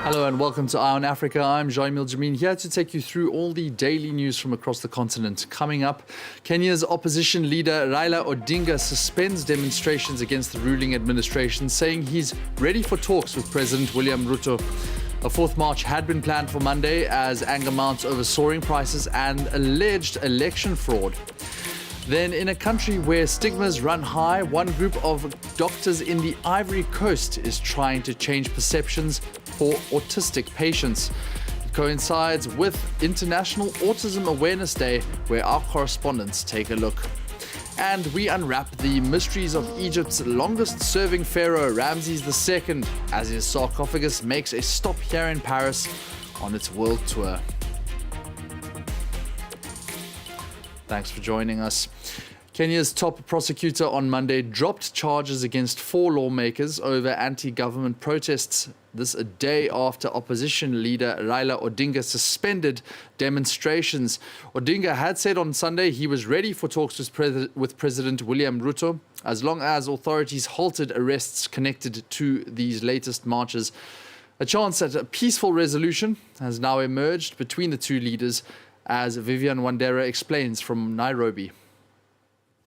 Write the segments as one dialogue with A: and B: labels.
A: Hello and welcome to Eye on Africa. I'm Jaimil Jameen here to take you through all the daily news from across the continent. Coming up, Kenya's opposition leader Raila Odinga suspends demonstrations against the ruling administration, saying he's ready for talks with President William Ruto. A fourth march had been planned for Monday as anger mounts over soaring prices and alleged election fraud. Then, in a country where stigmas run high, one group of doctors in the Ivory Coast is trying to change perceptions for autistic patients. It coincides with International Autism Awareness Day, where our correspondents take a look. And we unwrap the mysteries of Egypt's longest-serving pharaoh, Ramses II, as his sarcophagus makes a stop here in Paris on its world tour. Thanks for joining us. Kenya's top prosecutor on Monday dropped charges against 4 lawmakers over anti-government protests. This a day after opposition leader Raila Odinga suspended demonstrations. Odinga had said on Sunday he was ready for talks with President William Ruto, as long as authorities halted arrests connected to these latest marches. A chance at a peaceful resolution has now emerged between the two leaders, as Vivian Wandera explains from Nairobi.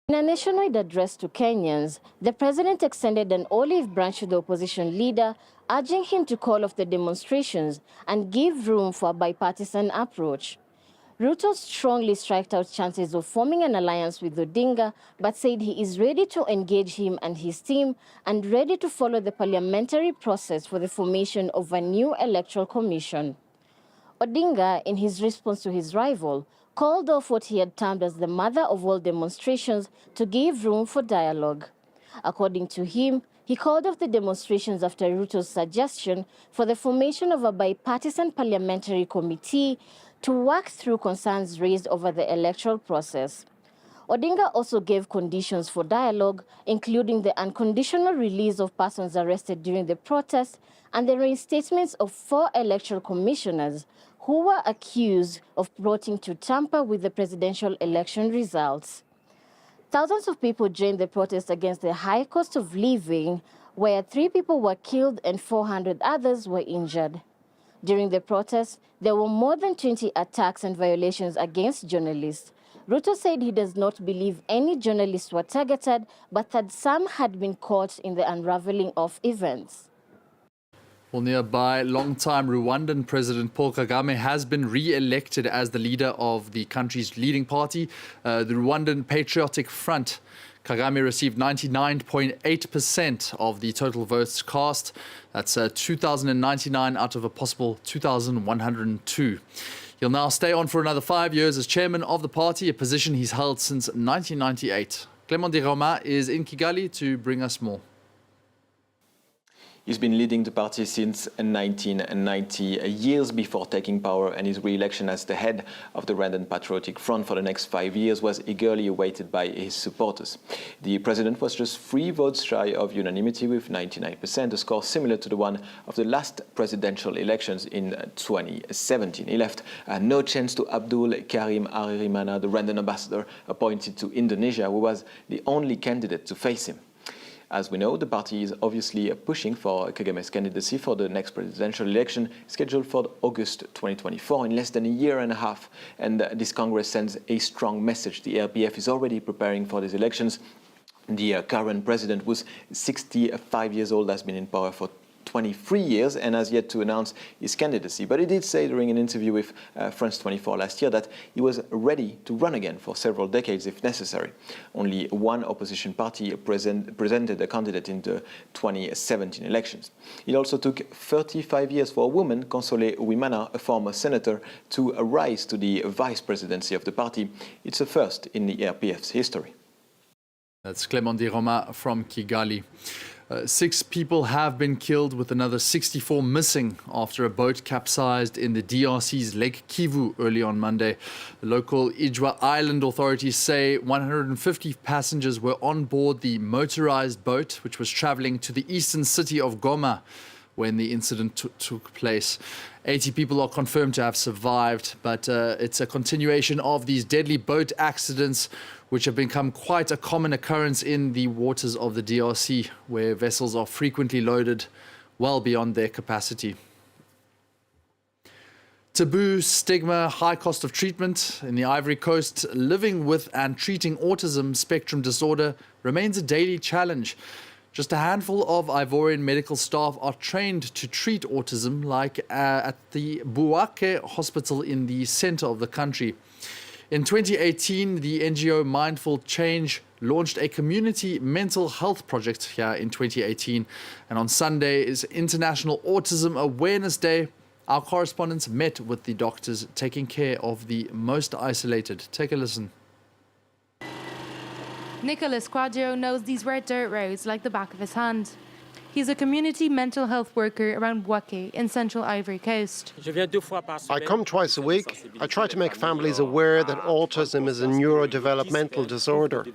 B: In a nationwide address to Kenyans, the president extended an olive branch to the opposition leader, urging him to call off the demonstrations and give room for a bipartisan approach. Ruto strongly struck out chances of forming an alliance with Odinga, but said he is ready to engage him and his team and ready to follow the parliamentary process for the formation of a new electoral commission. Odinga, in his response to his rival, called off what he had termed as the mother of all demonstrations to give room for dialogue. According to him, he called off the demonstrations after Ruto's suggestion for the formation of a bipartisan parliamentary committee to work through concerns raised over the electoral process. Odinga also gave conditions for dialogue, including the unconditional release of persons arrested during the protest and the reinstatements of 4 electoral commissioners who were accused of plotting to tamper with the presidential election results. Thousands of people joined the protest against the high cost of living, where 3 people were killed and 400 others were injured. During the protest, there were more than 20 attacks and violations against journalists. Ruto said he does not believe any journalists were targeted, but that some had been caught in the unraveling of events.
A: Well, nearby, long-time Rwandan President Paul Kagame has been re-elected as the leader of the country's leading party, the Rwandan Patriotic Front. Kagame received 99.8% of the total votes cast. That's 2,099 out of a possible 2,102. He'll now stay on for another 5 years as chairman of the party, a position he's held since 1998. Clément de Roma is in Kigali to bring us more.
C: He's been leading the party since 1990, years before taking power, and his re-election as the head of the Rwandan Patriotic Front for the next 5 years was eagerly awaited by his supporters. The president was just 3 votes shy of unanimity with 99%, a score similar to the one of the last presidential elections in 2017. He left no chance to Abdul Karim Aririmana, the Rwandan ambassador appointed to Indonesia, who was the only candidate to face him. As we know, the party is obviously pushing for Kagame's candidacy for the next presidential election, scheduled for August 2024, in less than a year and a half. And this Congress sends a strong message. The RPF is already preparing for these elections. The current president, who's 65 years old, has been in power for 23 years and has yet to announce his candidacy. But he did say during an interview with France 24 last year that he was ready to run again for several decades if necessary. Only one opposition party presented a candidate in the 2017 elections. It also took 35 years for a woman, Console Uwimana, a former senator, to rise to the vice presidency of the party. It's a first in the RPF's history.
A: That's Clément de Roma from Kigali. 6 people have been killed with another 64 missing after a boat capsized in the DRC's Lake Kivu early on Monday. The local Ijwa Island authorities say 150 passengers were on board the motorized boat, which was traveling to the eastern city of Goma when the incident took place. 80 people are confirmed to have survived, but it's a continuation of these deadly boat accidents, which have become quite a common occurrence in the waters of the DRC, where vessels are frequently loaded well beyond their capacity. Taboo, stigma, high cost of treatment. In the Ivory Coast, living with and treating autism spectrum disorder remains a daily challenge. Just a handful of Ivorian medical staff are trained to treat autism, like at the Bouake hospital in the center of the country. In 2018, the NGO Mindful Change launched a community mental health project here in 2018. And on Sunday is International Autism Awareness Day. Our correspondents met with the doctors taking care of the most isolated. Take a listen.
D: Nicholas Quadio knows these red dirt roads like the back of his hand. He's a community mental health worker around Bouake in central Ivory Coast.
E: I come twice a week. I try to make families aware that autism is a neurodevelopmental disorder.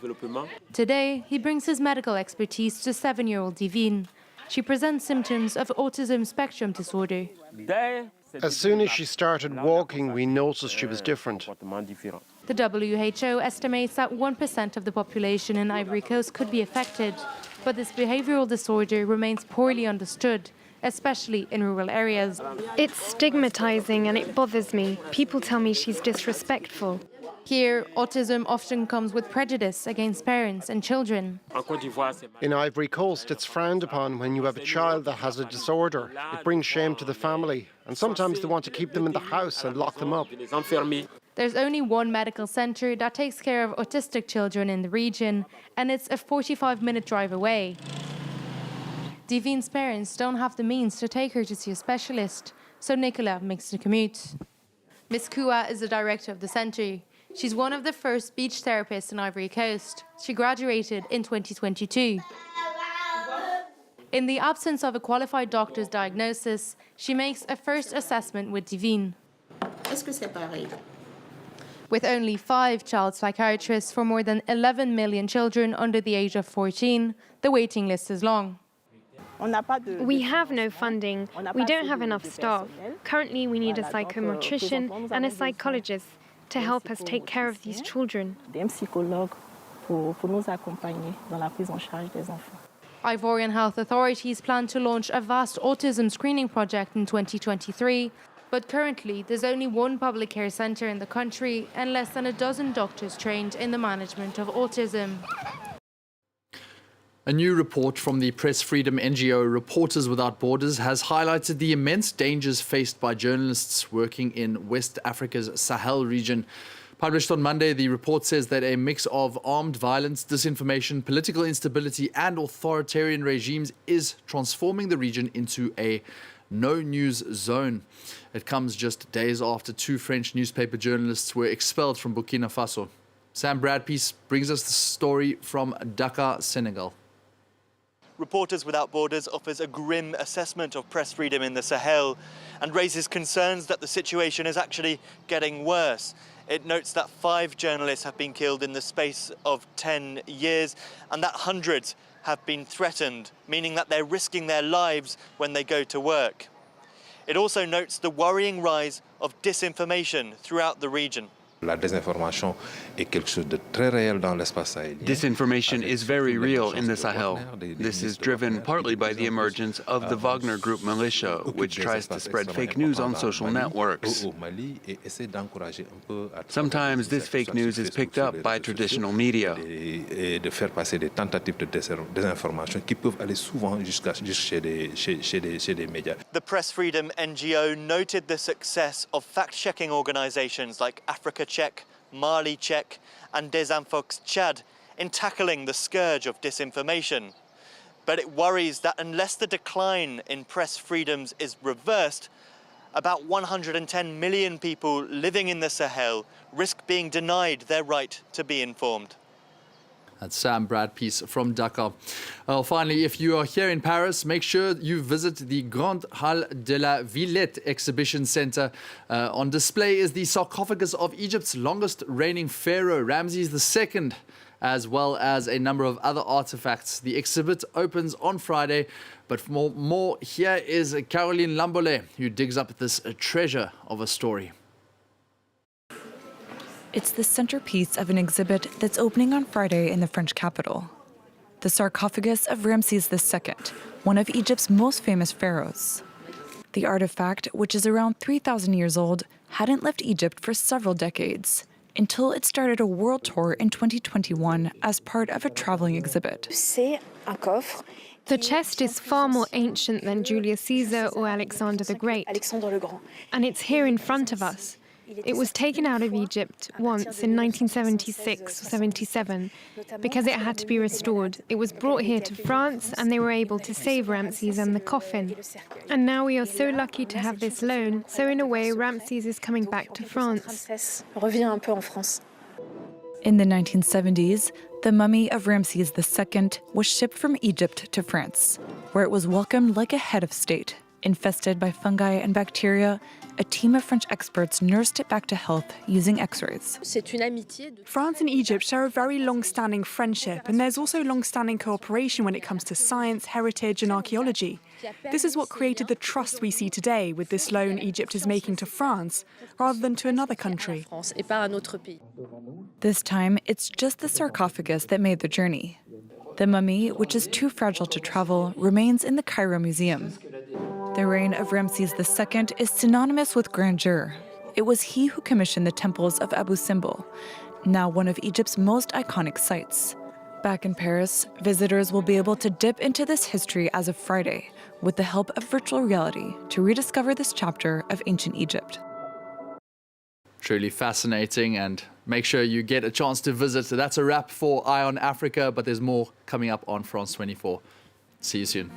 D: Today, he brings his medical expertise to 7-year-old Divine. She presents symptoms of autism spectrum disorder.
E: As soon as she started walking, we noticed she was different.
D: The WHO estimates that 1% of the population in Ivory Coast could be affected, but this behavioural disorder remains poorly understood, especially in rural areas.
F: It's stigmatizing and it bothers me. People tell me she's disrespectful.
D: Here, autism often comes with prejudice against parents and children.
E: In Ivory Coast, it's frowned upon when you have a child that has a disorder. It brings shame to the family, and sometimes they want to keep them in the house and lock them up.
D: There's only one medical centre that takes care of autistic children in the region, and it's a 45-minute drive away. Divine's parents don't have the means to take her to see a specialist, so Nicola makes the commute. Miss Kua is the director of the centre. She's one of the first speech therapists in Ivory Coast. She graduated in 2022. In the absence of a qualified doctor's diagnosis, she makes a first assessment with Divine. With only 5 child psychiatrists for more than 11 million children under the age of 14, the waiting list is long.
F: We have no funding. We don't have enough staff. Currently, we need a psychomotrician and a psychologist to help us take care of these children.
D: Ivorian health authorities plan to launch a vast autism screening project in 2023, but currently there's only one public care centre in the country and less than a dozen doctors trained in the management of autism.
A: A new report from the press freedom NGO Reporters Without Borders has highlighted the immense dangers faced by journalists working in West Africa's Sahel region. Published on Monday, the report says that a mix of armed violence, disinformation, political instability and authoritarian regimes is transforming the region into a no-news zone. It comes just days after 2 French newspaper journalists were expelled from Burkina Faso. Sam Bradpiece brings us the story from Dakar, Senegal.
G: Reporters Without Borders offers a grim assessment of press freedom in the Sahel and raises concerns that the situation is actually getting worse. It notes that 5 journalists have been killed in the space of 10 years and that hundreds have been threatened, meaning that they're risking their lives when they go to work. It also notes the worrying rise of disinformation throughout the region.
H: Disinformation is very real in the Sahel. This is driven partly by the emergence of the Wagner Group militia, which tries to spread fake news on social networks. Sometimes this fake news is picked up by traditional media.
G: The Press Freedom NGO noted the success of fact-checking organisations like Africa Check, Mali Check and Desinfox Chad in tackling the scourge of disinformation. But it worries that unless the decline in press freedoms is reversed, about 110 million people living in the Sahel risk being denied their right to be informed.
A: That's Sam Bradpiece from Dakar. Well, finally, if you are here in Paris, make sure you visit the Grande Halle de la Villette exhibition center. On display is the sarcophagus of Egypt's longest reigning pharaoh, Ramses II, as well as a number of other artifacts. The exhibit opens on Friday, but for more, here is Caroline Lambolet, who digs up this treasure of a story.
I: It's the centerpiece of an exhibit that's opening on Friday in the French capital. The sarcophagus of Ramses II, one of Egypt's most famous pharaohs. The artifact, which is around 3,000 years old, hadn't left Egypt for several decades, until it started a world tour in 2021 as part of a traveling exhibit.
F: The chest is far more ancient than Julius Caesar or Alexander the Great, and it's here in front of us. It was taken out of Egypt once in 1976 or 77 because it had to be restored. It was brought here to France and they were able to save Ramses and the coffin. And now we are so lucky to have this loan, so in a way Ramses is coming back to France.
I: In the 1970s, the mummy of Ramses II was shipped from Egypt to France, where it was welcomed like a head of state. Infested by fungi and bacteria, a team of French experts nursed it back to health using X-rays.
J: France and Egypt share a very long-standing friendship, and there's also long-standing cooperation when it comes to science, heritage and archaeology. This is what created the trust we see today with this loan Egypt is making to France, rather than to another country.
I: This time, it's just the sarcophagus that made the journey. The mummy, which is too fragile to travel, remains in the Cairo Museum. The reign of Ramses II is synonymous with grandeur. It was he who commissioned the temples of Abu Simbel, now one of Egypt's most iconic sites. Back in Paris, visitors will be able to dip into this history as of Friday with the help of virtual reality to rediscover this chapter of ancient Egypt.
A: Truly fascinating, and make sure you get a chance to visit. So that's a wrap for Eye on Africa, but there's more coming up on France 24. See you soon.